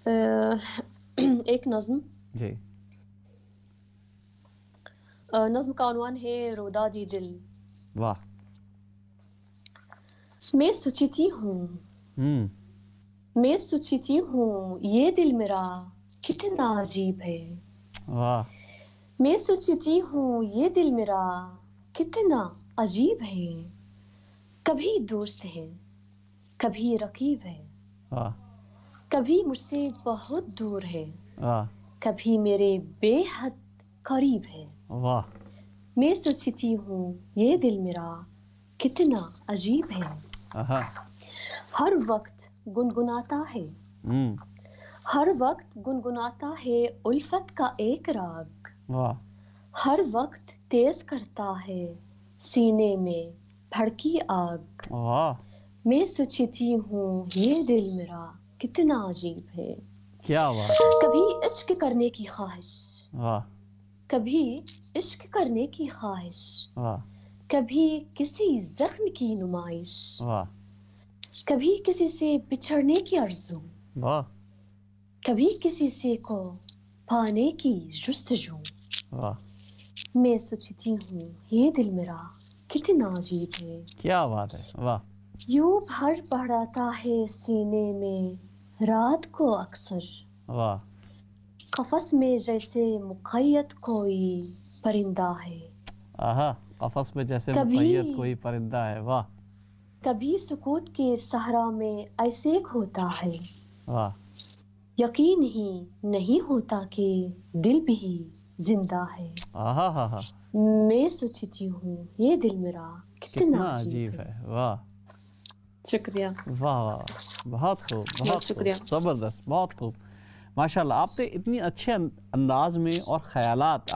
ایک نظم جی نظم کا عنوان ہے رودادی دل. واہ. میں سوچتی ہوں یہ دل میرا کتنا عجیب ہے. واہ. میں سوچتی ہوں یہ دل میرا کتنا عجیب ہے. کبھی دوست ہے کبھی رقیب ہے. واہ. کبھی مجھ سے بہت دور ہے. واہ. کبھی میرے بے حد قریب ہے. واہ. میں سوچتی ہوں یہ دل میرا کتنا عجیب ہے. ہر وقت گنگناتا ہے ہر وقت گنگناتا ہے الفت کا ایک راگ. واہ. ہر وقت تیز کرتا ہے سینے میں بھڑکی آگ. واہ. میں سوچتی ہوں یہ دل میرا کتنا عجیب ہے. کیا بات. کبھی عشق کرنے کی خواہش. واہ. کبھی عشق کرنے کی خواہش. واہ. کبھی کسی زخم کی نمائش. واہ. کبھی کسی سے بچھڑنے کی آرزو. واہ. کبھی کسی سے کو پانے کی جستجو. واہ. میں سوچتی ہوں یہ دل میرا کتنا عجیب ہے. کیا بات ہے. واہ. یوں بھر پڑاتا ہے سینے میں رات کو اکثر. واہ. قفس میں جیسے مقید کوئی پرندہ ہے. قفس میں جیسے کبھی مقید کوئی پرندہ ہے. واہ. کبھی سکوت کے صحرا میں ایسے کھوتا ہے. واہ. یقین ہی نہیں ہوتا کہ دل بھی زندہ ہے. میں سوچتی ہوں یہ دل میرا کتنا عجیب ہے. واہ. شکریہ. واہ واہ. بہت خوب. بہت شکریہ. زبردست. بہت خوب. ماشاء اللہ آپ نے اتنی اچھے انداز میں اور خیالات